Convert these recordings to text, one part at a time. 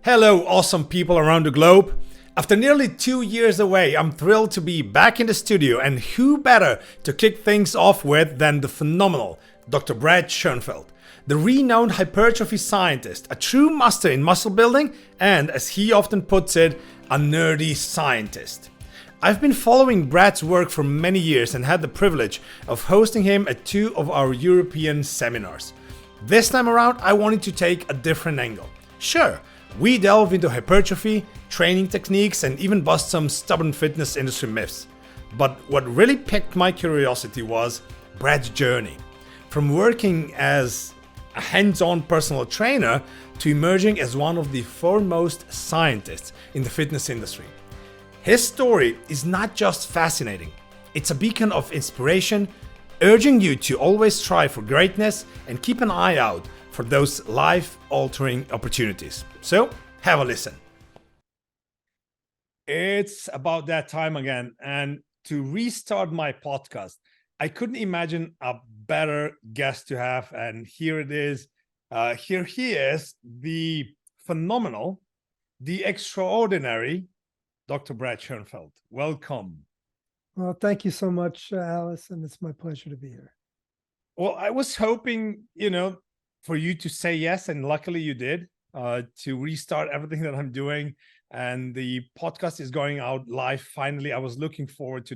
Hello, awesome people around the globe. After nearly 2 years away, I'm thrilled to be back in the studio, and who better to kick things off with than the phenomenal Dr. Brad Schoenfeld, the renowned hypertrophy scientist, a true master in muscle building, and as he often puts it, a nerdy scientist. I've been following Brad's work for many years and had the privilege of hosting him at 2 of our European seminars. This time around, I wanted to take a different angle. Sure, we delve into hypertrophy, training techniques, and even bust some stubborn fitness industry myths. But what really piqued my curiosity was Brad's journey. From working as a hands-on personal trainer to emerging as one of the foremost scientists in the fitness industry. His story is not just fascinating, it's a beacon of inspiration, urging you to always strive for greatness and keep an eye out for those life-altering opportunities. So, have a listen. It's about that time again, and to restart my podcast, I couldn't imagine a better guest to have, and here it is. Here he is, the phenomenal, the extraordinary Dr. Brad Schoenfeld. Welcome. Well, thank you so much, Alice, and it's my pleasure to be here. Well, I was hoping, for you to say yes, and luckily you did, to restart everything that I'm doing. And the podcast is going out live finally. I was looking forward to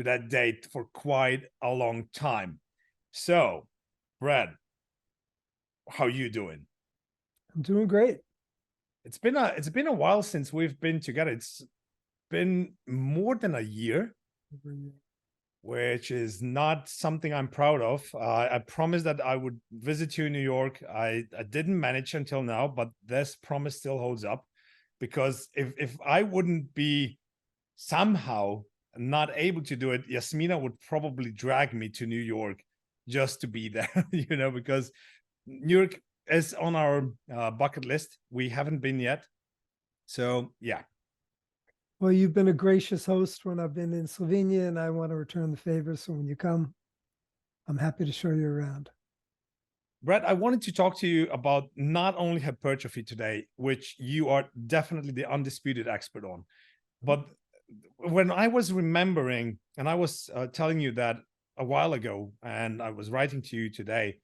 that date for quite a long time. So, Brad, how you doing? I'm doing great. It's been a while since we've been together. It's been more than a year, which is not something I'm proud of. I promised that I would visit you in New York. I didn't manage until now, but this promise still holds up, because if I wouldn't be somehow not able to do it, Yasmina would probably drag me to New York just to be there, because New York is on our bucket list. We haven't been yet. So, yeah. Well, you've been a gracious host when I've been in Slovenia, and I want to return the favor. So when you come, I'm happy to show you around. Brad, I wanted to talk to you about not only hypertrophy today, which you are definitely the undisputed expert on, but when I was remembering, and I was telling you that a while ago, and I was writing to you today,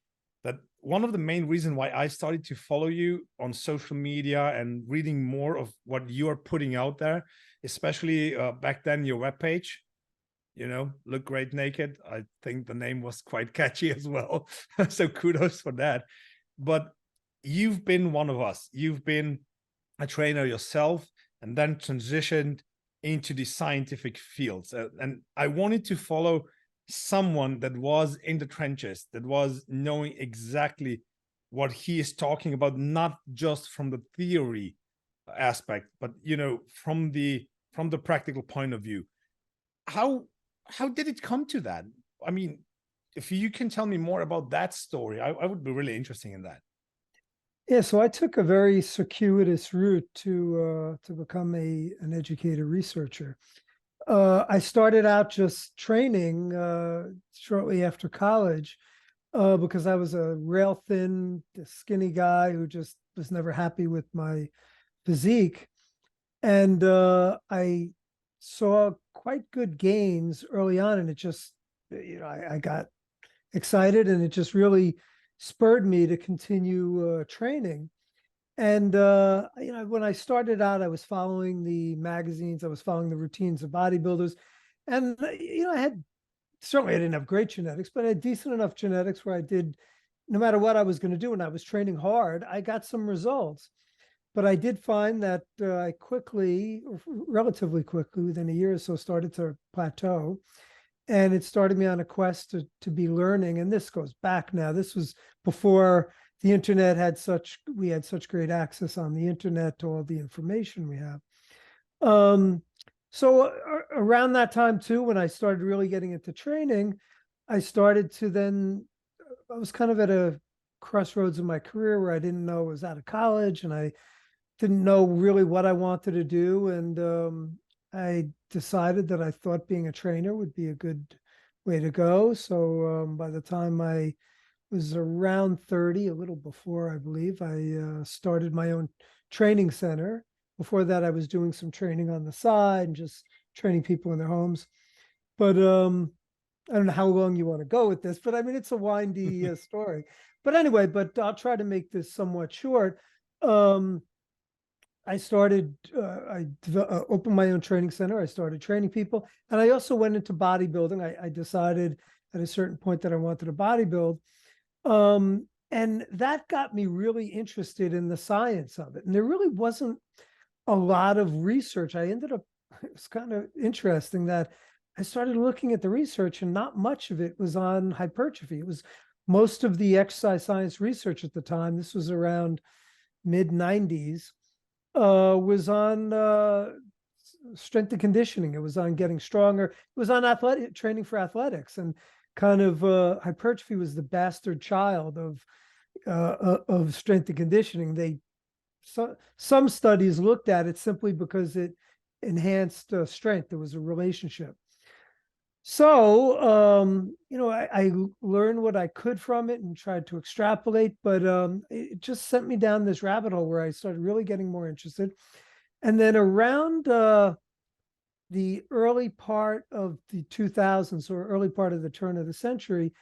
that one of the main reasons why I started to follow you on social media and reading more of what you are putting out there, especially back then your webpage, Look Great Naked. I think the name was quite catchy as well. So kudos for that. But you've been one of us. You've been a trainer yourself and then transitioned into the scientific fields. And I wanted to follow someone that was in the trenches, that was knowing exactly what he is talking about, not just from the theory aspect, but from the practical point of view. How did it come to that? I mean, if you can tell me more about that story, I would be really interested in that. Yeah, so I took a very circuitous route to become an educator researcher. I started out just training shortly after college because I was a rail thin, skinny guy who just was never happy with my physique. And I saw quite good gains early on, and it just, I got excited, and it just really spurred me to continue training. And when I started out, I was following the magazines, I was following the routines of bodybuilders, and I didn't have great genetics, but I had decent enough genetics where I did, no matter what I was going to do, and I was training hard, I got some results. But I did find that I quickly, or relatively quickly, within a year or so, started to plateau. And it started me on a quest to be learning. And this goes back now. This was before the internet we had such great access on the internet to all the information we have. So around that time too, when I started really getting into training, I was kind of at a crossroads in my career where I didn't know I was out of college, and I didn't know really what I wanted to do. And I decided that I thought being a trainer would be a good way to go. So by the time I was around 30, a little before, I believe. I started my own training center. Before that, I was doing some training on the side and just training people in their homes. But I don't know how long you want to go with this, but I mean, it's a windy story. But anyway, but I'll try to make this somewhat short. I started, opened my own training center. I started training people. And I also went into bodybuilding. I decided at a certain point that I wanted to bodybuild. And that got me really interested in the science of it. And there really wasn't a lot of research. I ended up, it was kind of interesting that I started looking at the research and not much of it was on hypertrophy. It was most of the exercise science research at the time, this was around mid 90s, was on strength and conditioning. It was on getting stronger. It was on athletic training for athletics, and kind of hypertrophy was the bastard child of strength and conditioning. Some studies looked at it simply because it enhanced strength. There was a relationship. So, I learned what I could from it and tried to extrapolate, but it just sent me down this rabbit hole where I started really getting more interested. And then around the early part of the 2000s, or early part of the turn of the century,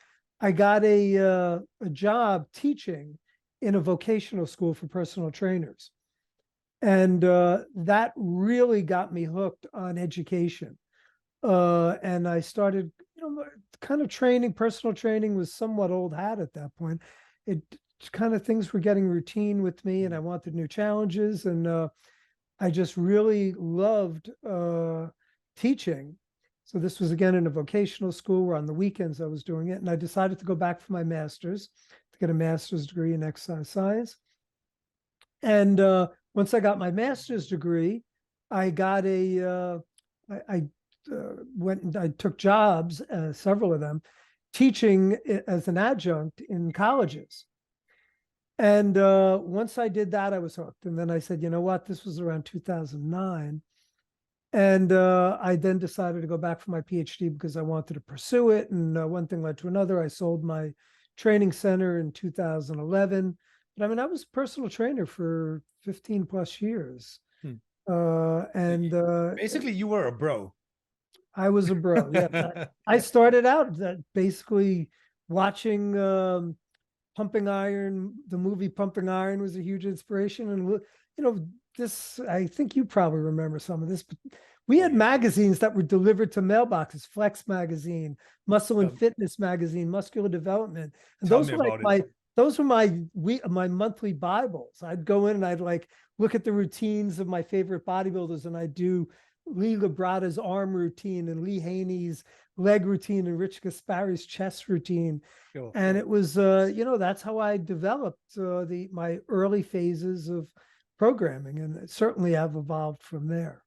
I got a job teaching in a vocational school for personal trainers. And that really got me hooked on education. And I started, kind of training. Personal training was somewhat old hat at that point. It kind of, things were getting routine with me, and I wanted new challenges. And I just really loved teaching. So this was again in a vocational school where on the weekends I was doing it. And I decided to go back for my master's, to get a master's degree in exercise science. And once I got my master's degree, I got I went and I took jobs, several of them, teaching as an adjunct in colleges. And once I did that, I was hooked. And then I said, you know what? This was around 2009. And I then decided to go back for my PhD because I wanted to pursue it. And one thing led to another. I sold my training center in 2011. But I mean, I was a personal trainer for 15 plus years. Basically, you were a bro. I was a bro. Yeah, I started out that basically watching Pumping Iron. The movie Pumping Iron was a huge inspiration, and this. I think you probably remember some of this, but we had magazines that were delivered to mailboxes: Flex magazine, Muscle and Fitness magazine, Muscular Development, and those were like my monthly Bibles. I'd go in and I'd like look at the routines of my favorite bodybuilders, and I'd do Lee Labrada's arm routine and Lee Haney's leg routine and Rich Gaspari's chest routine. Sure. And it was, that's how I developed my early phases of programming, and certainly I've evolved from there.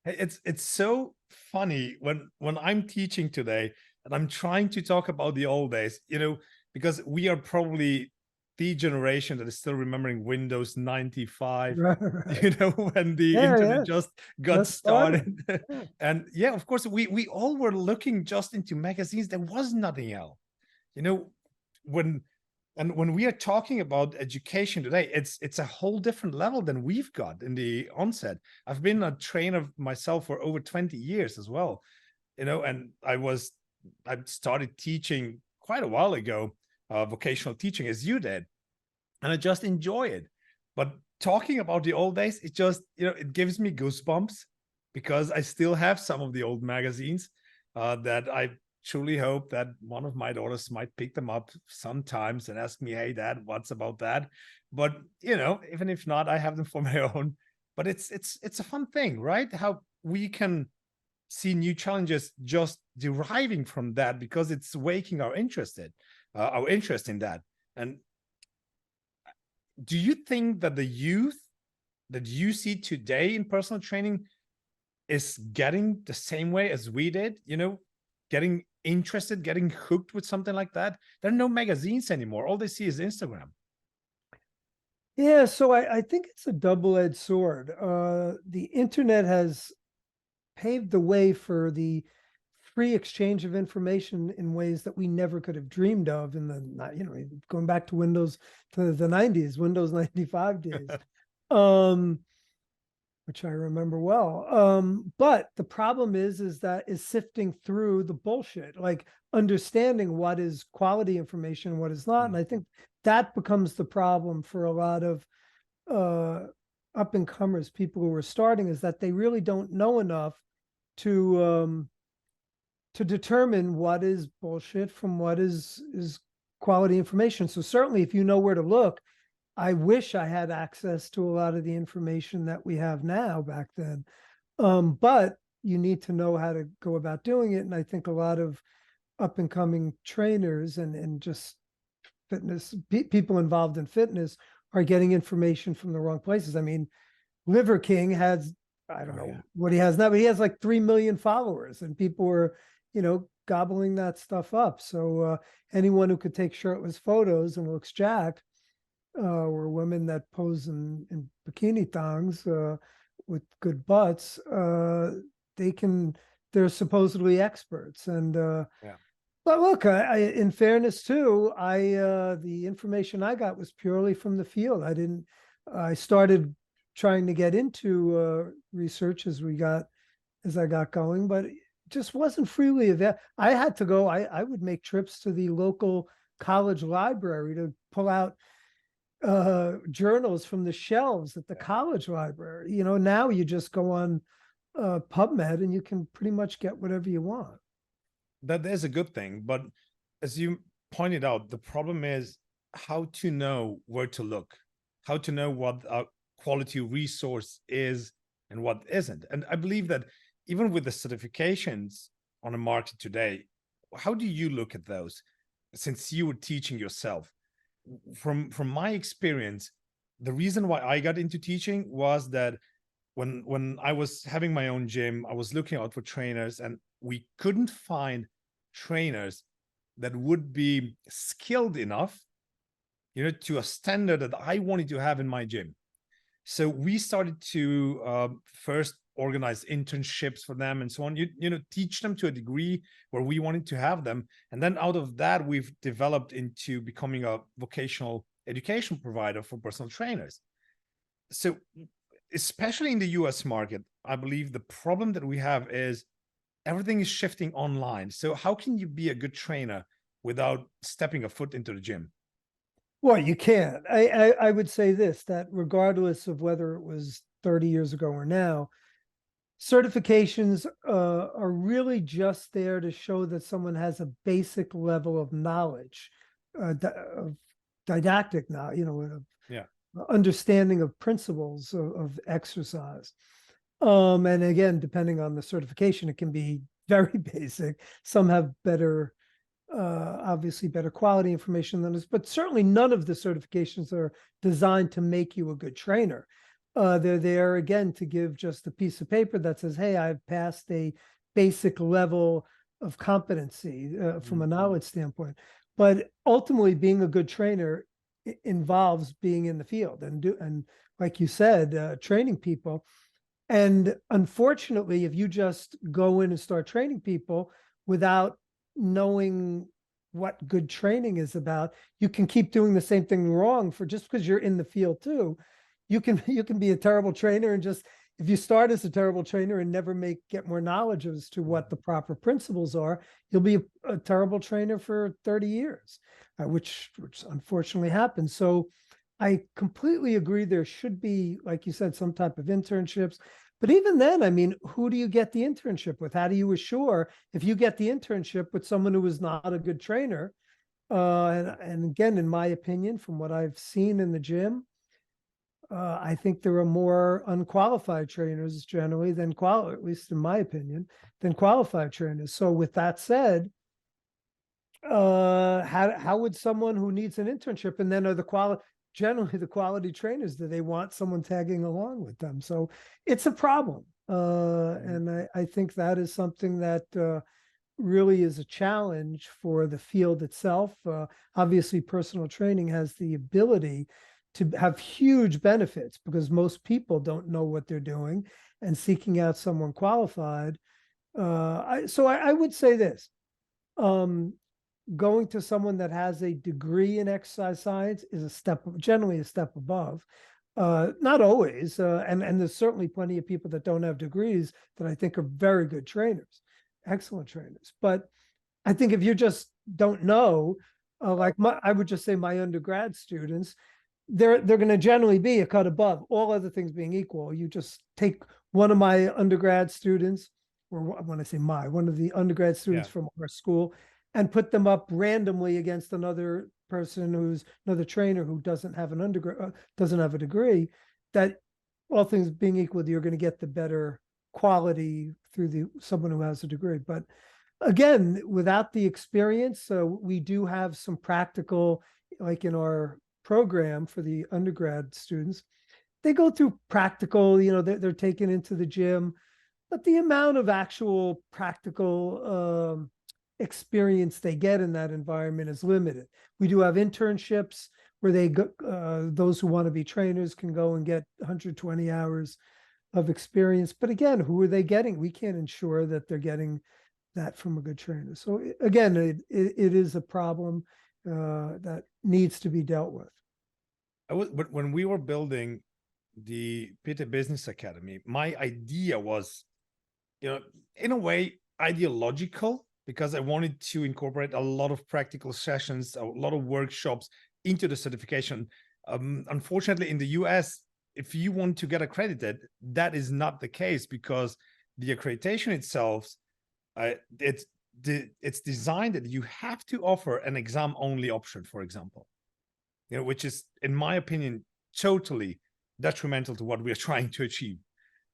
It's so funny when I'm teaching today and I'm trying to talk about the old days, because we are probably the generation that is still remembering Windows 95, right. When the internet just got started. And yeah, of course, we all were looking just into magazines. There was nothing else. When we are talking about education today, it's a whole different level than we've got in the onset. I've been a trainer myself for over 20 years as well, and I started teaching quite a while ago, vocational teaching, as you did, and I just enjoy it. But talking about the old days, it just, it gives me goosebumps, because I still have some of the old magazines that I truly hope that one of my daughters might pick them up sometimes and ask me, hey, Dad, what's about that? But, even if not, I have them for my own. But it's a fun thing, right? How we can see new challenges just deriving from that, because it's waking our interest in that. And do you think that the youth that you see today in personal training is getting the same way as we did, getting interested, getting hooked with something like that? There are no magazines anymore. All they see is Instagram. Yeah, so I think it's a double-edged sword. The internet has paved the way for the free exchange of information in ways that we never could have dreamed of in the, going back to Windows, to the 90s, Windows 95 days, which I remember well. But the problem is that is sifting through the bullshit, like understanding what is quality information, what is not. And I think that becomes the problem for a lot of up and comers, people who are starting, is that they really don't know enough to determine what is bullshit from what is quality information. So certainly if you know where to look, I wish I had access to a lot of the information that we have now back then. But you need to know how to go about doing it. And I think a lot of up and coming trainers and just fitness people involved in fitness are getting information from the wrong places. I mean, Liver King has, I don't know what he has now, but he has like 3 million followers, and people were, gobbling that stuff up. So anyone who could take shirtless photos and looks jacked, or women that pose in bikini thongs with good butts, they're supposedly experts. And but look, in fairness too, the information I got was purely from the field. I started trying to get into research as I got going, but it just wasn't freely available. I had to go, I would make trips to the local college library to pull out journals from the shelves at the college library. Now you just go on PubMed and you can pretty much get whatever you want. That is a good thing, but as you pointed out, the problem is how to know where to look, how to know what a quality resource is and what isn't. And I believe that even with the certifications on the market today, how do you look at those, since you were teaching yourself? From my experience, the reason why I got into teaching was that when I was having my own gym, I was looking out for trainers, and we couldn't find trainers that would be skilled enough, to a standard that I wanted to have in my gym. So we started to first organize internships for them and so on, teach them to a degree where we wanted to have them. And then out of that, we've developed into becoming a vocational education provider for personal trainers. So especially in the US market, I believe the problem that we have is everything is shifting online. So how can you be a good trainer without stepping a foot into the gym? Well, you can't. I would say this, that regardless of whether it was 30 years ago or now, certifications are really just there to show that someone has a basic level of knowledge, of didactic now, understanding of principles of exercise. And again, depending on the certification, it can be very basic. Some have better, obviously better quality information than us, but certainly none of the certifications are designed to make you a good trainer. They're there again to give just a piece of paper that says, hey, I've passed a basic level of competency from a knowledge standpoint. But ultimately, being a good trainer involves being in the field and like you said, training people. And unfortunately, if you just go in and start training people without knowing what good training is about, you can keep doing the same thing wrong for just because you're in the field too. You can be a terrible trainer, and just if you start as a terrible trainer and never get more knowledge as to what the proper principles are, you'll be a terrible trainer for 30 years, which unfortunately happens. So I completely agree. There should be, like you said, some type of internships. But even then, I mean, who do you get the internship with? How do you assure if you get the internship with someone who is not a good trainer? And again, in my opinion, from what I've seen in the gym, I think there are more unqualified trainers generally than at least in my opinion, than qualified trainers. So with that said, how would someone who needs an internship, and then are generally the quality trainers, do they want someone tagging along with them? So it's a problem. And I think that is something that really is a challenge for the field itself. Obviously, personal training has the ability to have huge benefits because most people don't know what they're doing, and seeking out someone qualified I would say this. Going to someone that has a degree in exercise science is generally a step above. Not always, and there's certainly plenty of people that don't have degrees that I think are very good trainers, excellent trainers. But I think if you just don't know, I would just say my undergrad students, they're going to generally be a cut above, all other things being equal. You just take one of my undergrad students, or when I say one of the undergrad students from our school, and put them up randomly against another person who's another trainer who doesn't have doesn't have a degree, that all things being equal, you're going to get the better quality through someone who has a degree. But again, without the experience, we do have some practical, like in our program for the undergrad students, they go through practical, they're taken into the gym, but the amount of actual practical experience they get in that environment is limited. We do have internships where those who want to be trainers can go and get 120 hours of experience. But again, who are they getting? We can't ensure that they're getting that from a good trainer. So again, it is a problem that needs to be dealt with. But when we were building the PT Business Academy, my idea was, in a way, ideological, because I wanted to incorporate a lot of practical sessions, a lot of workshops into the certification. Unfortunately, in the US, if you want to get accredited, that is not the case, because the accreditation itself, it's designed that you have to offer an exam-only option, for example, which is, in my opinion, totally detrimental to what we're trying to achieve.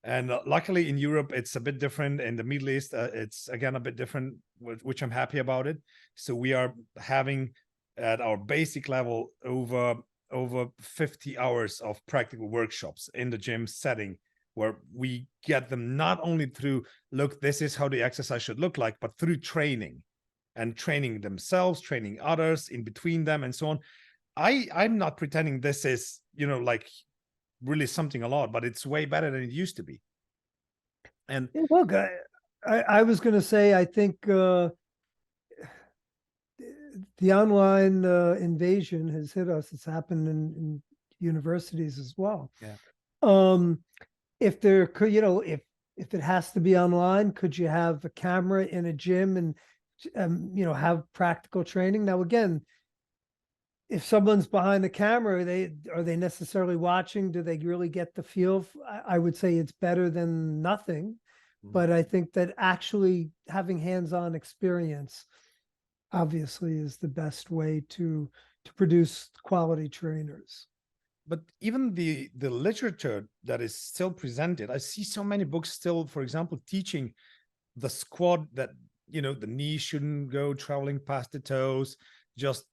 And luckily in Europe, it's a bit different. In the Middle East, it's again a bit different, which I'm happy about it. So we are having at our basic level over 50 hours of practical workshops in the gym setting, where we get them not only through, look, this is how the exercise should look like, but through training and training themselves, training others in between them, and so on. I'm not pretending this is, like really something a lot, but it's way better than it used to be. And look, I was going to say, I think the online invasion has hit us. It's happened in universities as well. Yeah. If there could, if it has to be online, could you have a camera in a gym and have practical training? Now, again, if someone's behind the camera, are they necessarily watching? Do they really get the feel? I would say it's better than nothing, but I think that actually having hands-on experience obviously is the best way to produce quality trainers. But even the literature that is still presented, I see so many books still, for example, teaching the squat, that the knee shouldn't go traveling past the toes, just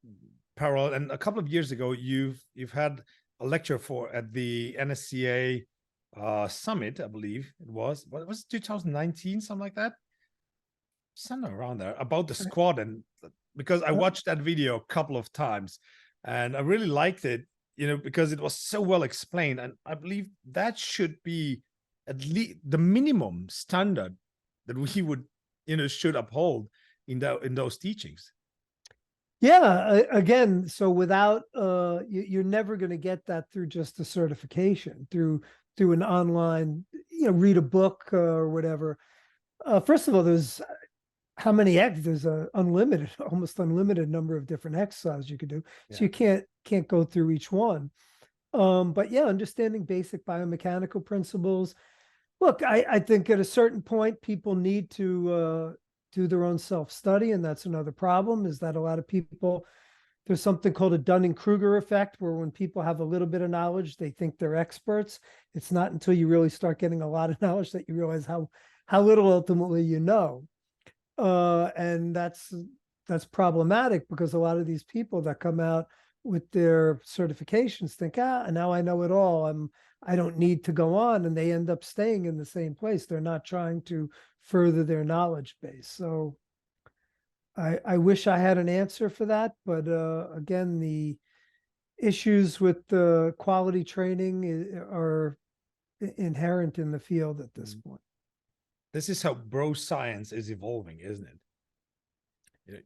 parallel. And a couple of years ago, you've had a lecture at the NSCA summit, I believe it was. What was it, 2019, something like that, somewhere around there, about the squat. And because I watched that video a couple of times, and I really liked it, because it was so well explained. And I believe that should be at least the minimum standard that we would, should uphold in those teachings. Yeah, again, so without you're never going to get that through just a certification, through an online, read a book or whatever. First of all, there's a almost unlimited number of different exercises you could do. So you can't go through each one. But yeah, understanding basic biomechanical principles. Look, I think at a certain point, people need to do their own self-study. And that's another problem, is that a lot of people, there's something called a Dunning-Kruger effect, where when people have a little bit of knowledge, they think they're experts. It's not until you really start getting a lot of knowledge that you realize how little ultimately you know. And that's problematic, because a lot of these people that come out with their certifications think, now I know it all. I don't need to go on, and they end up staying in the same place. They're not trying to further their knowledge base. So I wish I had an answer for that, but again, the issues with the quality training are inherent in the field at this point. This is how bro science is evolving, isn't it? Yeah.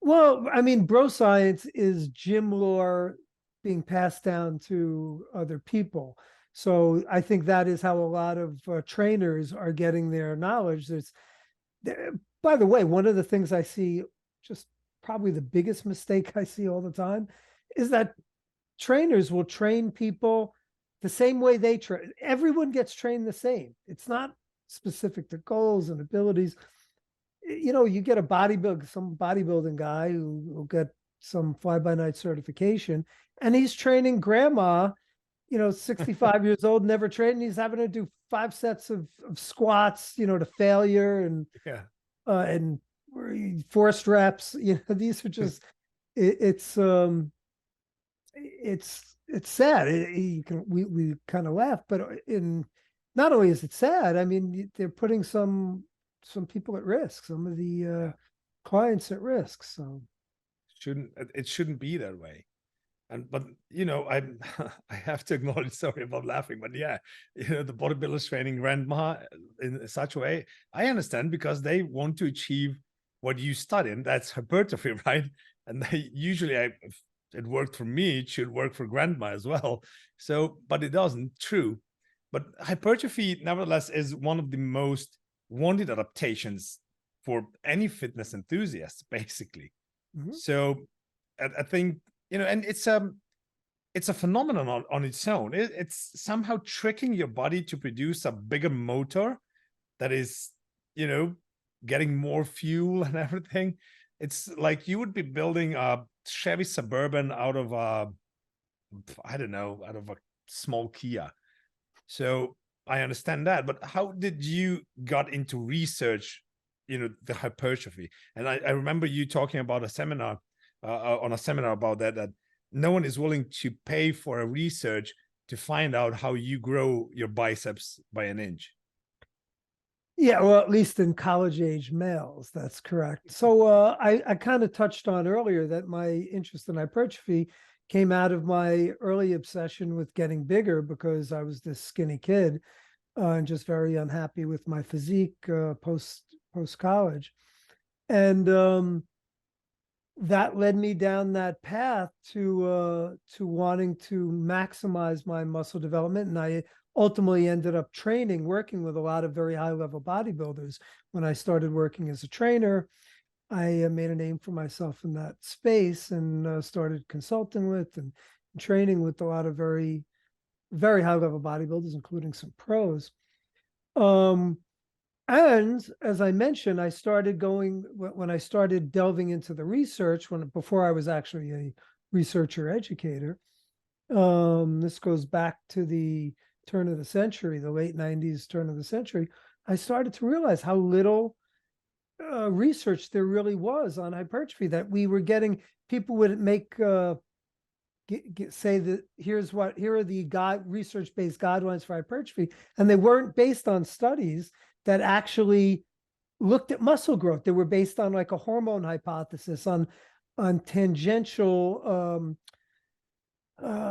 Well, I mean, bro science is gym lore being passed down to other people. So I think that is how a lot of trainers are getting their knowledge. By the way, one of the things I see, just probably the biggest mistake I see all the time, is that trainers will train people the same way they train. Everyone gets trained the same. It's not specific to goals and abilities. You know, you get some bodybuilding guy who will get some fly-by-night certification, and he's training grandma, 65 years old, never trained, and he's having to do 5 sets of squats, to failure, Yeah. and forced reps. These are just it's sad. We kind of laugh, but in not only is it sad, I mean, they're putting some people at risk, some of the clients at risk. So It shouldn't be that way. But I'm I have to acknowledge, sorry about laughing, but yeah, the bodybuilders training grandma in such a way, I understand, because they want to achieve what you study, and that's hypertrophy, right? And they usually, if it worked for me, it should work for grandma as well. So, but it doesn't. True. But hypertrophy, nevertheless, is one of the most wanted adaptations for any fitness enthusiast, basically. So I think, and it's a phenomenon on its own. It's somehow tricking your body to produce a bigger motor that is, getting more fuel and everything. It's like you would be building a Chevy Suburban out of I don't know, out of a small Kia. So I understand that, but how did you got into research, the hypertrophy? And I remember you talking about a seminar, on a seminar about that no one is willing to pay for a research to find out how you grow your biceps by an inch. yeah, well, at least in college age males, that's correct. So I kind of touched on earlier that my interest in hypertrophy came out of my early obsession with getting bigger, because I was this skinny kid, and just very unhappy with my physique post college, and that led me down that path to wanting to maximize my muscle development. And I ultimately ended up working with a lot of very high level bodybuilders. When I started working as a trainer, I made a name for myself in that space, and started consulting with and training with a lot of very, very high level bodybuilders, including some pros. And as I mentioned, I started when I started delving into the research, before I was actually a researcher educator. This goes back to the turn of the century, the late 90s, turn of the century. I started to realize how little research there really was on hypertrophy, that we were getting. People would make say that here are the research-based guidelines for hypertrophy, and they weren't based on studies that actually looked at muscle growth. They were based on like a hormone hypothesis, on tangential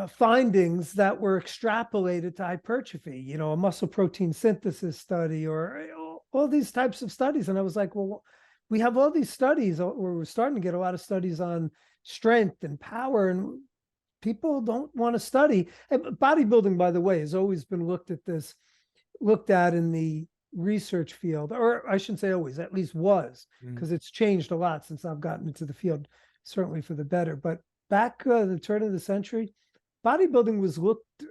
findings that were extrapolated to hypertrophy, a muscle protein synthesis study, or all these types of studies. And I was like, well, we have all these studies, or we're starting to get a lot of studies on strength and power, and people don't want to study. And bodybuilding, by the way, has always been looked at in the research field, or I shouldn't say always, at least was, because it's changed a lot since I've gotten into the field, certainly for the better. But back the turn of the century, bodybuilding was looked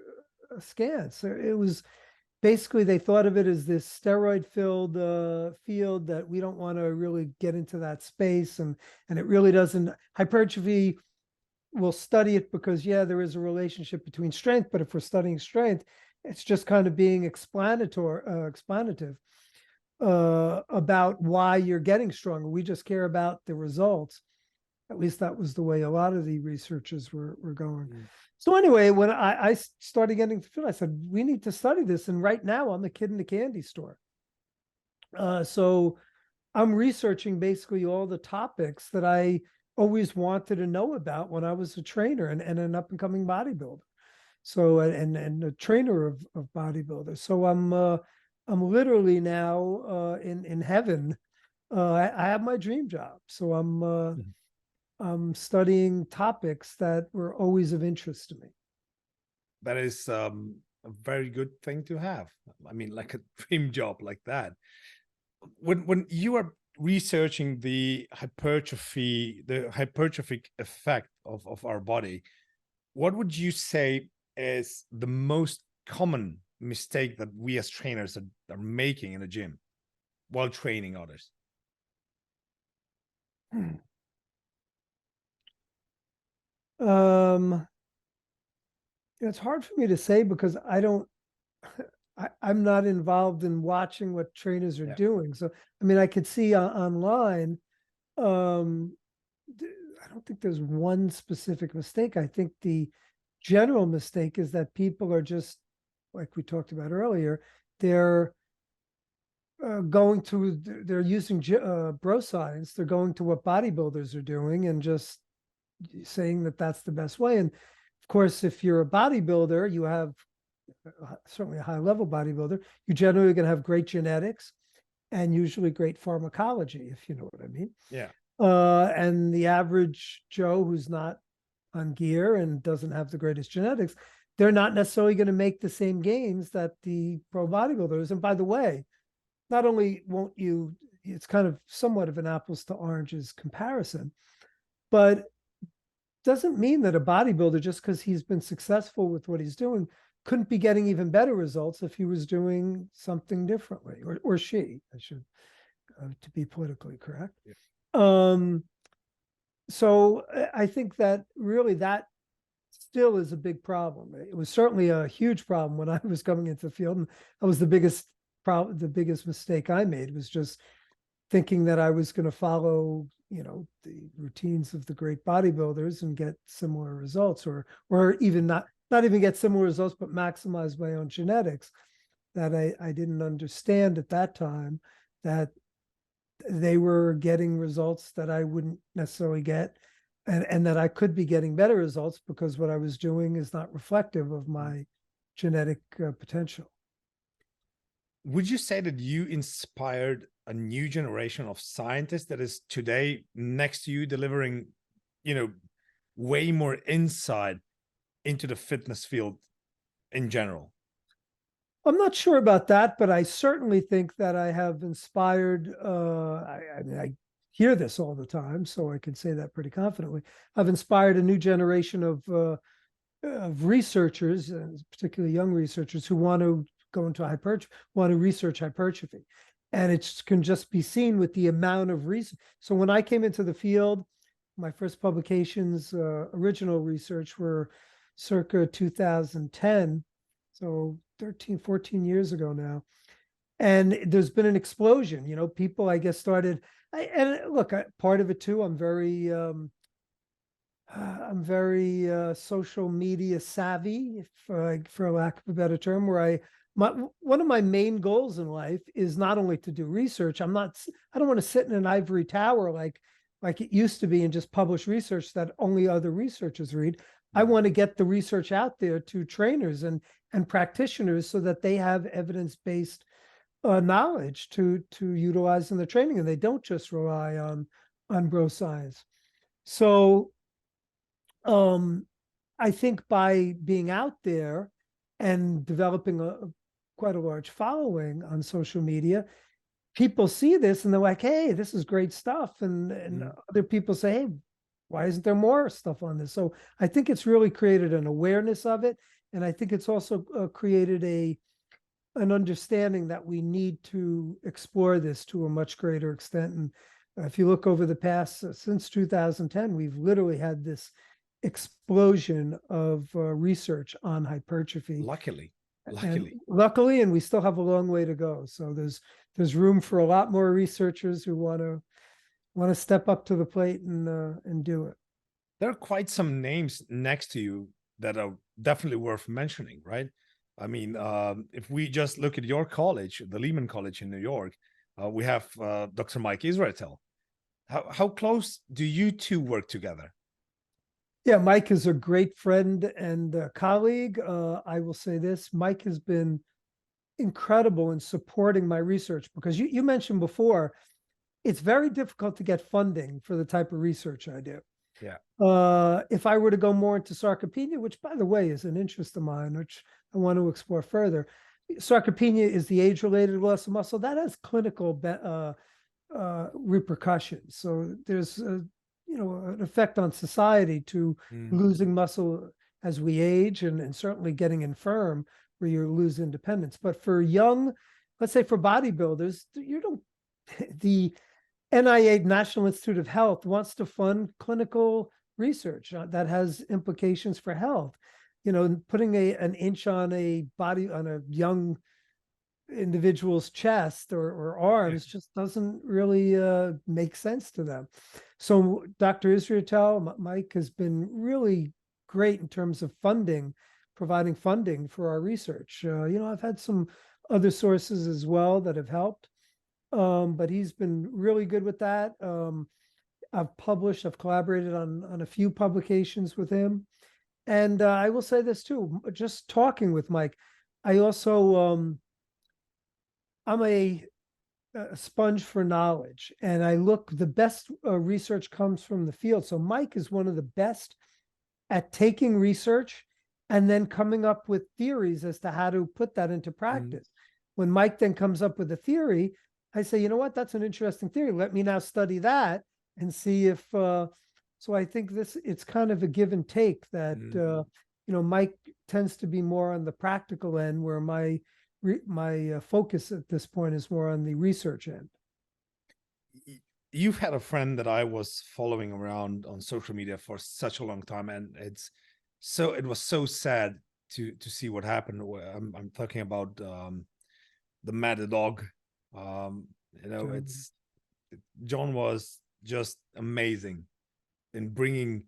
askance. It was basically, they thought of it as this steroid-filled field that we don't want to really get into that space, and it really doesn't. Hypertrophy, we'll study it because there is a relationship between strength, but if we're studying strength, it's just kind of being explanative about why you're getting stronger. We just care about the results. At least that was the way a lot of the researchers were going. So anyway, when I started getting to feel, I said, we need to study this. And right now I'm the kid in the candy store. So I'm researching basically all the topics that I always wanted to know about when I was a trainer and an up and coming bodybuilder. So, and a trainer of bodybuilders. So I'm literally now in heaven. I have my dream job, so Mhm. I'm studying topics that were always of interest to me. That is a very good thing to have. I mean, like a dream job like that. When you are researching the hypertrophic effect of our body, what would you say is the most common mistake that we as trainers are making in the gym while training others? Um, it's hard for me to say because I'm not involved in watching what trainers are Yeah. doing. So, I mean, I could see online. Um, I don't think there's one specific mistake. I think the general mistake is that people are just, like we talked about earlier, they're they're using bro science. They're going to what bodybuilders are doing and just saying that that's the best way. And of course, if you're a bodybuilder, you have certainly a high level bodybuilder, you're generally going to have great genetics and usually great pharmacology, if you know what I mean. Yeah. And the average Joe who's not on gear and doesn't have the greatest genetics, they're not necessarily going to make the same gains that the pro bodybuilders. And by the way, not only won't you, it's kind of somewhat of an apples to oranges comparison, but doesn't mean that a bodybuilder, just because he's been successful with what he's doing, couldn't be getting even better results if he was doing something differently, or she, I should, to be politically correct. Yeah. Um, so I think that really that still is a big problem. It was certainly a huge problem when I was coming into the field, and that was the biggest problem. The biggest mistake I made was just thinking that I was going to follow, the routines of the great bodybuilders and get similar results, or even not even get similar results, but maximize my own genetics. That I didn't understand at that time that they were getting results that I wouldn't necessarily get, and that I could be getting better results because what I was doing is not reflective of my genetic potential. Would you say that you inspired a new generation of scientists that is today next to you delivering, you know, way more insight into the fitness field in general? I'm not sure about that, but I certainly think that I have inspired. I mean, I hear this all the time, so I can say that pretty confidently. I've inspired a new generation of researchers, particularly young researchers, who want to go into hypertrophy, want to research hypertrophy, and it can just be seen with the amount of research. So when I came into the field, my first publications, original research, were circa 2010, so 13, 14 years ago now. And there's been an explosion. People, I guess, started. And look, part of it too, I'm very social media savvy, for lack of a better term, where one of my main goals in life is not only to do research. I don't want to sit in an ivory tower like it used to be and just publish research that only other researchers read. I want to get the research out there to trainers and practitioners so that they have evidence-based knowledge to utilize in the training, and they don't just rely on bro science. So I think by being out there and developing quite a large following on social media, people see this and they're like, "Hey, this is great stuff," and other people say, "Hey, why isn't there more stuff on this?" So I think it's really created an awareness of it, and I think it's also created an understanding that we need to explore this to a much greater extent. And if you look over the past, since 2010, we've literally had this explosion of research on hypertrophy. Luckily, And luckily. luckily, and we still have a long way to go. So there's room for a lot more researchers who want to step up to the plate and do it. There are quite some names next to you that are definitely worth mentioning, right? I mean, if we just look at your college, the Lehman College in New York, we have Dr. Mike Israetel. How close do you two work together? Yeah, Mike is a great friend and colleague. I will say this: Mike has been incredible in supporting my research, because you mentioned before, it's very difficult to get funding for the type of research I do. Yeah. If I were to go more into sarcopenia, which by the way is an interest of mine, which I want to explore further, sarcopenia is the age-related loss of muscle that has clinical repercussions. So there's an effect on society to losing muscle as we age, and certainly getting infirm where you lose independence. But for young, let's say for bodybuilders, you don't. The NIH, National Institute of Health, wants to fund clinical research that has implications for health. Putting an inch on a young individual's chest or arms just doesn't really make sense to them. So Dr. Israetel, Mike, has been really great in terms of providing funding for our research. I've had some other sources as well that have helped, but he's been really good with that. I've collaborated on a few publications with him. And I will say this too, just talking with Mike, I also, I'm a sponge for knowledge, and the best research comes from the field. So Mike is one of the best at taking research and then coming up with theories as to how to put that into practice. When Mike then comes up with a theory, I say, you know what, that's an interesting theory. Let me now study that and see if, so I think it's kind of a give and take that, Mike tends to be more on the practical end, where my focus at this point is more on the research end. You've had a friend that I was following around on social media for such a long time, and it was so sad to see what happened. I'm talking about the Mad Dog. John was just amazing in bringing,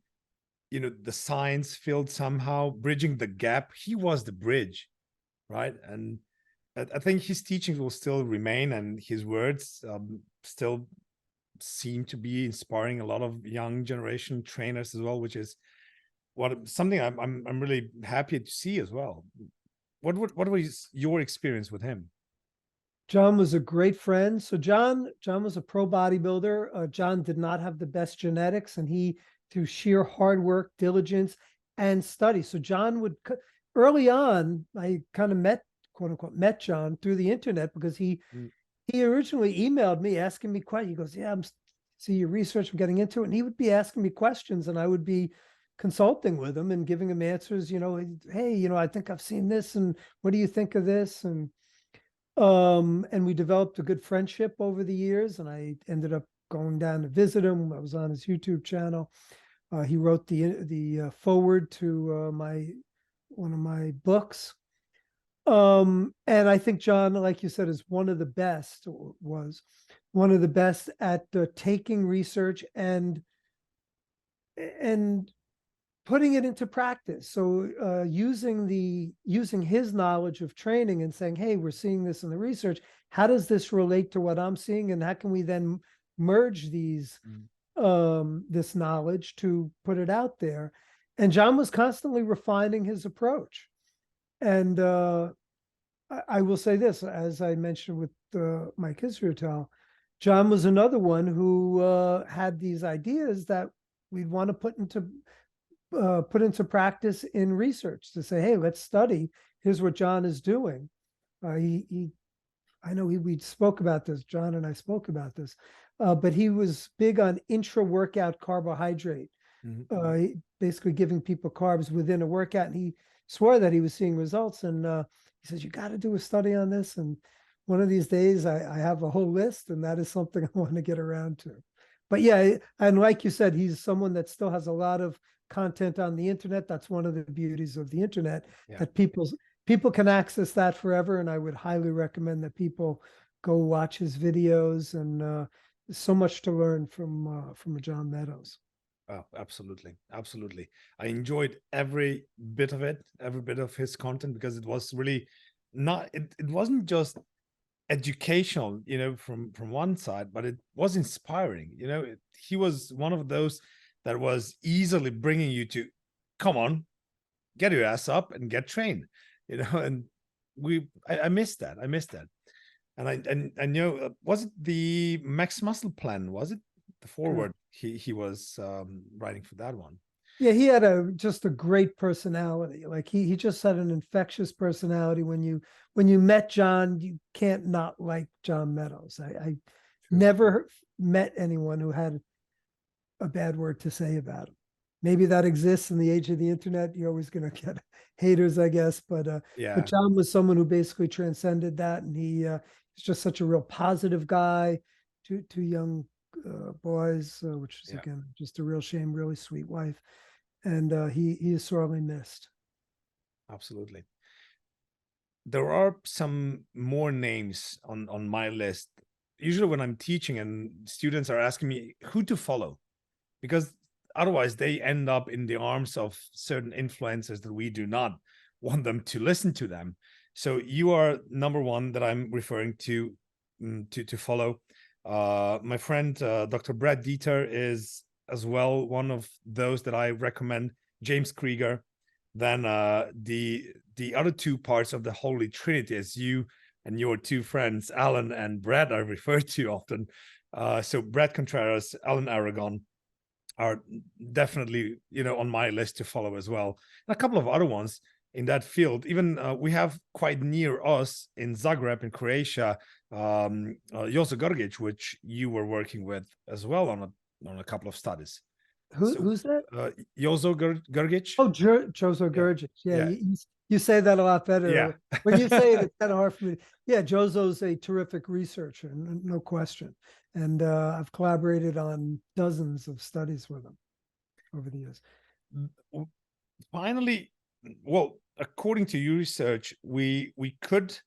the science field somehow, bridging the gap. He was the bridge, right? And I think his teachings will still remain, and his words still seem to be inspiring a lot of young generation trainers as well, which is something I'm really happy to see as well. What was your experience with him? John was a great friend. So John was a pro bodybuilder. John did not have the best genetics, and through sheer hard work, diligence, and study. So John early on, I kind of quote unquote, met John through the internet, because he originally emailed me asking me questions. He goes, yeah, see your research, I'm getting into it. And he would be asking me questions, and I would be consulting with him and giving him answers, hey, I think I've seen this, and what do you think of this? And we developed a good friendship over the years, and I ended up going down to visit him. I was on his YouTube channel. He wrote the foreword to one of my books. And I think John, like you said, was one of the best at taking research and putting it into practice. So using his knowledge of training and saying, hey, we're seeing this in the research. How does this relate to what I'm seeing? And how can we then merge this knowledge to put it out there? And John was constantly refining his approach. And I will say this, as I mentioned with Mike Israetel, John was another one who had these ideas that we'd want to put into practice in research, to say, hey, let's study. Here's what John is doing. I know we spoke about this. John and I spoke about this, but he was big on intra-workout carbohydrate, basically giving people carbs within a workout. And he swore that he was seeing results. And he says, you got to do a study on this. And one of these days I have a whole list, and that is something I want to get around to. But yeah, and like you said, he's someone that still has a lot of content on the internet. That's one of the beauties of the internet, that people can access that forever. And I would highly recommend that people go watch his videos, and there's so much to learn from John Meadows. Oh, absolutely. Absolutely. I enjoyed every bit of it, every bit of his content, because it was really it wasn't just educational, from one side, but it was inspiring. He was one of those that was easily bringing you to, come on, get your ass up and get trained, and I missed that. I missed that. And I know, was it the Max Muscle Plan? Was it the forward he was writing for that one? Yeah, he had just a great personality. Like he just had an infectious personality. When you met John, you can't not like John Meadows. I never met anyone who had a bad word to say about him. Maybe that exists in the age of the internet. You're always going to get haters, I guess. But Yeah, John was someone who basically transcended that, and he's just such a real positive guy. Two young boys, which is again just a real shame. Really sweet wife, and he is sorely missed. absolutely. There are some more names on my list. Usually when I'm teaching and students are asking me who to follow, because otherwise they end up in the arms of certain influencers that we do not want them to listen to them. So you are number one that I'm referring to follow. My friend Dr. Brad Dieter is as well one of those that I recommend. James Krieger. Then the other two parts of the Holy Trinity, as you and your two friends Alan and Brad are referred to often. So Brad Contreras, Alan Aragon are definitely, on my list to follow as well. And a couple of other ones in that field. Even we have quite near us in Zagreb in Croatia, Jozo Grgic, which you were working with as well on a couple of studies. Who's that? Jozo Grgic. Oh, Jozo Grgic. Yeah, you say that a lot better. Yeah. When you say it, it's kind of hard for me. Yeah, Jozo's a terrific researcher, no question. And I've collaborated on dozens of studies with him over the years. Finally, well, according to your research, we could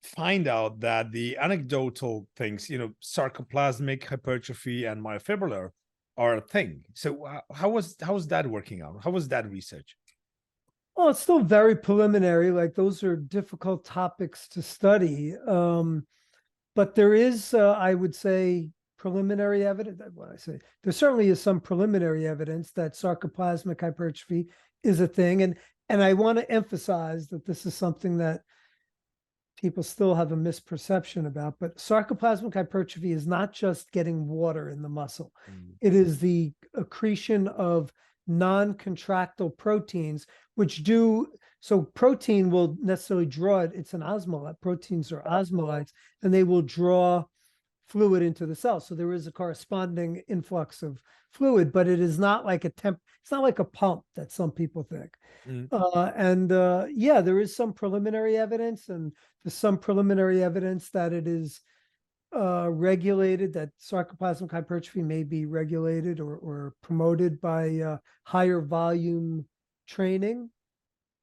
find out that the anecdotal things, sarcoplasmic hypertrophy and myofibrillar are a thing. So how was that working out? How was that research? Well, it's still very preliminary. Like those are difficult topics to study. But there is, I would say, preliminary evidence. What I say, there certainly is some preliminary evidence that sarcoplasmic hypertrophy is a thing. And I want to emphasize that this is something that people still have a misperception about. But sarcoplasmic hypertrophy is not just getting water in the muscle. It is the accretion of non-contractile proteins, which do so. Protein will necessarily draw it. It's an osmolyte. Proteins are osmolytes, and they will draw fluid into the cell. So there is a corresponding influx of fluid, but it is not like it's not like a pump that some people think. Yeah, there is some preliminary evidence, and there's some preliminary evidence that it is regulated, that sarcoplasmic hypertrophy may be regulated or promoted by higher volume training.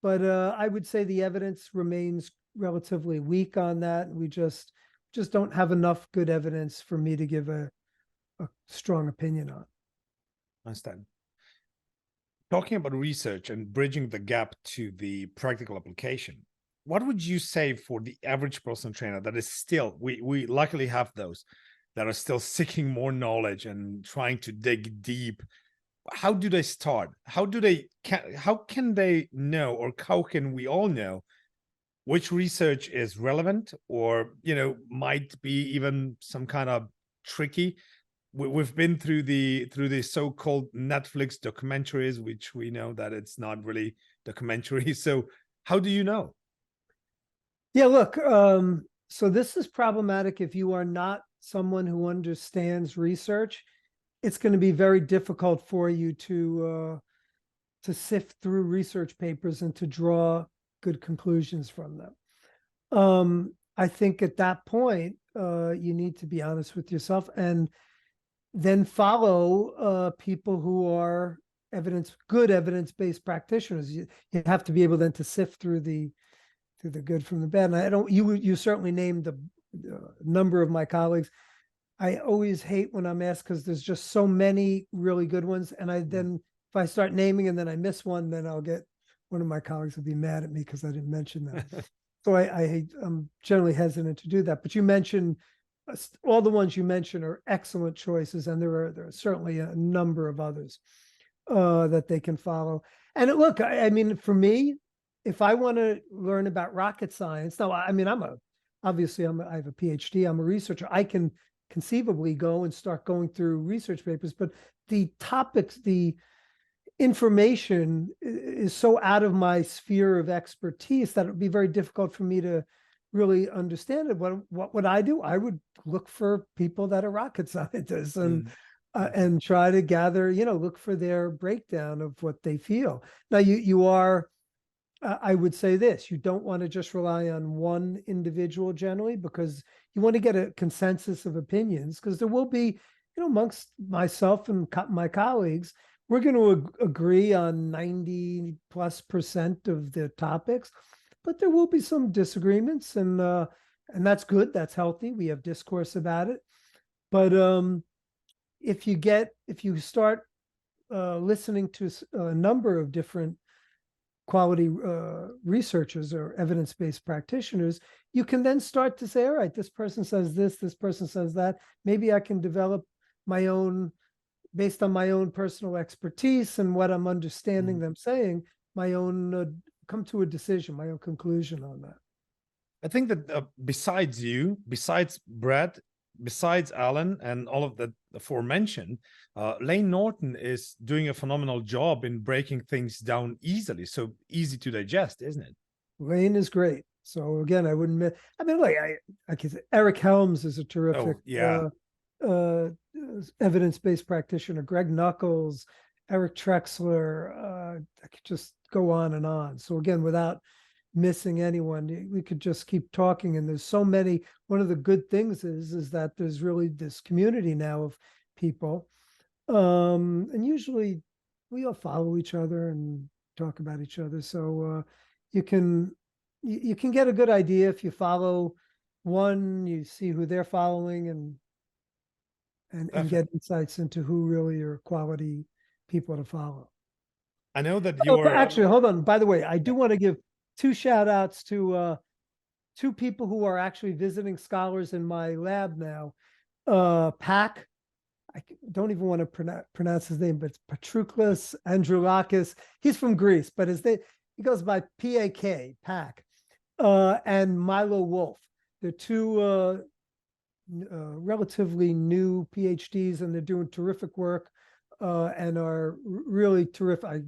But I would say the evidence remains relatively weak on that. We just don't have enough good evidence for me to give a strong opinion on. Understand. Talking about research and bridging the gap to the practical application, what would you say for the average personal trainer that is still, we luckily have those that are still seeking more knowledge and trying to dig deep? How do they start? How can they know, or how can we all know which research is relevant or, might be even some kind of tricky? We've been through the so-called Netflix documentaries, which we know that it's not really documentary. So how do you know? Yeah, look, so this is problematic if you are not someone who understands research. It's going to be very difficult for you to sift through research papers and to draw good conclusions from them. I think at that point, you need to be honest with yourself and then follow people who are good evidence-based practitioners. You have to be able then to sift through the good from the bad. And you certainly named the number of my colleagues. I always hate when I'm asked because there's just so many really good ones. And if I start naming and then I miss one, then I'll get one of my colleagues will be mad at me because I didn't mention them. So I'm generally hesitant to do that. But you mentioned all the ones you mentioned are excellent choices, and there are certainly a number of others that they can follow. And look, I mean, for me, if I want to learn about rocket science, now, I mean, obviously I have a PhD, I'm a researcher. I can conceivably go and start going through research papers, but the topics, the information is so out of my sphere of expertise that it would be very difficult for me to really understand it. What would I do? I would look for people that are rocket scientists and try to gather, look for their breakdown of what they feel. Now you are, I would say this, you don't want to just rely on one individual generally, because you want to get a consensus of opinions, because there will be, amongst myself and my colleagues, we're going to agree on 90+% of the topics, but there will be some disagreements, and that's good. That's healthy. We have discourse about it. But if you start listening to a number of different quality researchers or evidence-based practitioners, you can then start to say, all right, this person says this person says that. Maybe I can develop my own, based on my own personal expertise and what I'm understanding them saying, my own, come to a decision, my own conclusion on that. I think that besides you, besides Brad, besides Alan and all of the aforementioned, Lane Norton is doing a phenomenal job in breaking things down easily. So easy to digest, isn't it? Lane is great. So again, I wouldn't, I mean, like I could say Eric Helms is a terrific evidence-based practitioner. Greg Nuckols, Eric Trexler, I could just go on and on. So again, without missing anyone, we could just keep talking. And there's so many. One of the good things is that there's really this community now of people, and usually we all follow each other and talk about each other. So you can get a good idea if you follow one, you see who they're following, and get insights into who really are quality people to follow. I know that you're actually, hold on. By the way, I do want to give 2 shout outs to 2 people who are actually visiting scholars in my lab now. Pak, I don't even want to pronounce his name, but it's Patroklos Androulakis. He's from Greece, but he goes by Pak, Pak, and Milo Wolf. They're 2 relatively new PhDs, and they're doing terrific work and are really terrific.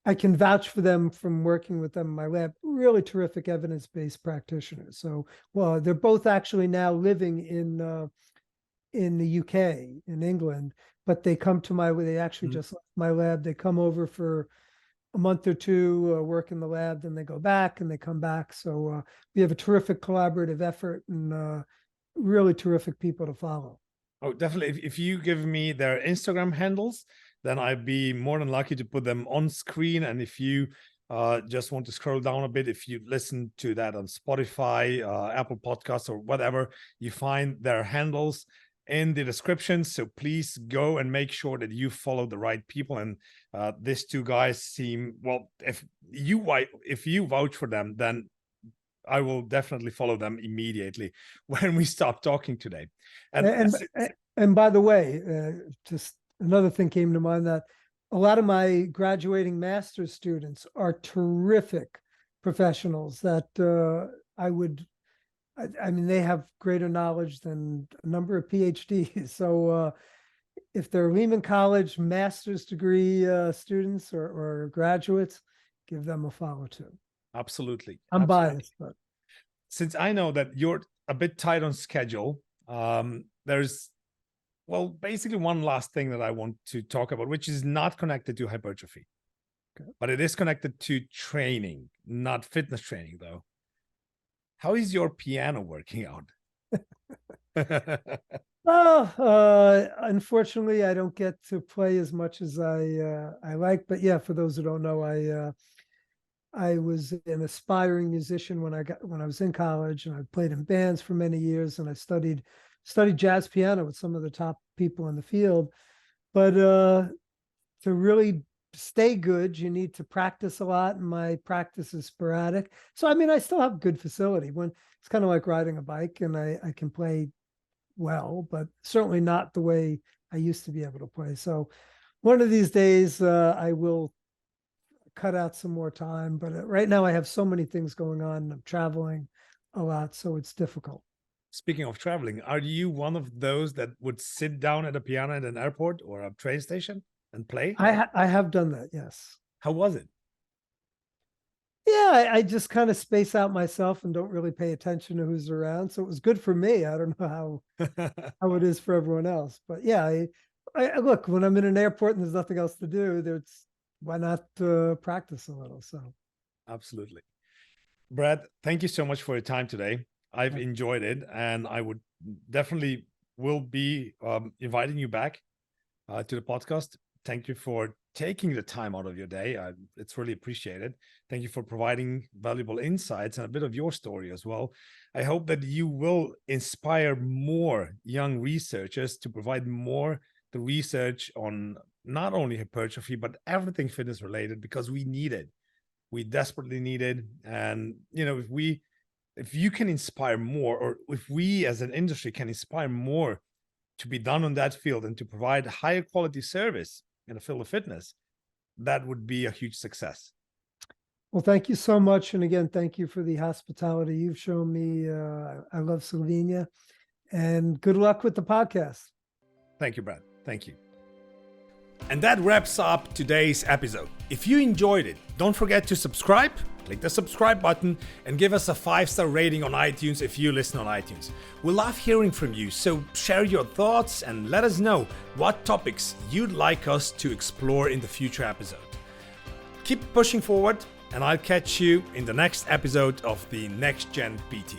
I can vouch for them from working with them in my lab. Really terrific evidence-based practitioners. So, well, they're both actually now living in the UK, in England, but they come to they actually just left my lab. They come over for a month or 2, work in the lab, then they go back and they come back. So we have a terrific collaborative effort and really terrific people to follow. Oh, definitely. If you give me their Instagram handles, then I'd be more than lucky to put them on screen. And if you just want to scroll down a bit, if you listen to that on Spotify, Apple Podcasts, or whatever, you find their handles in the description. So please go and make sure that you follow the right people. And these 2 guys seem, well, if you vouch for them, then I will definitely follow them immediately when we stop talking today. And by the way, just another thing came to mind, that a lot of my graduating master's students are terrific professionals that I mean, they have greater knowledge than a number of PhDs. So if they're Lehman College master's degree students or graduates, give them a follow too. Absolutely. I'm biased, but since I know that you're a bit tight on schedule, there's, well, basically one last thing that I want to talk about, which is not connected to hypertrophy, but it is connected to training, not fitness training though. How is your piano working out? Well, unfortunately, I don't get to play as much as I like. But yeah, for those who don't know, I was an aspiring musician when I was in college, and I played in bands for many years, and I studied jazz piano with some of the top people in the field. But to really stay good, you need to practice a lot, and my practice is sporadic. So I mean, I still have good facility. When it's kind of like riding a bike, and I can play well, but certainly not the way I used to be able to play. So one of these days, I will cut out some more time. But right now I have so many things going on. I'm traveling a lot, so it's difficult. Speaking of traveling, are you one of those that would sit down at a piano at an airport or a train station and play? I have done that, yes. How was it? Yeah, I just kind of space out myself and don't really pay attention to who's around. So it was good for me. I don't know how it is for everyone else. But yeah, I look, when I'm in an airport and there's nothing else to do, why not practice a little? So Absolutely. Brad, thank you so much for your time today. I've Yeah. enjoyed it, and I would definitely will be inviting you back to the podcast. Thank you for taking the time out of your day. It's really appreciated. Thank you for providing valuable insights and a bit of your story as well. I hope that you will inspire more young researchers to provide more the research on not only hypertrophy, but everything fitness related, because we need it. We desperately need it. And, you know, if you can inspire more, or if we as an industry can inspire more to be done on that field and to provide higher quality service in the field of fitness, that would be a huge success. Well, thank you so much. And again, thank you for the hospitality you've shown me. I love Slovenia, and good luck with the podcast. Thank you, Brad. Thank you. And that wraps up today's episode. If you enjoyed it, don't forget to subscribe, click the subscribe button, and give us a 5-star rating on iTunes if you listen on iTunes. We love hearing from you, so share your thoughts and let us know what topics you'd like us to explore in the future episode. Keep pushing forward, and I'll catch you in the next episode of the Next Gen PT.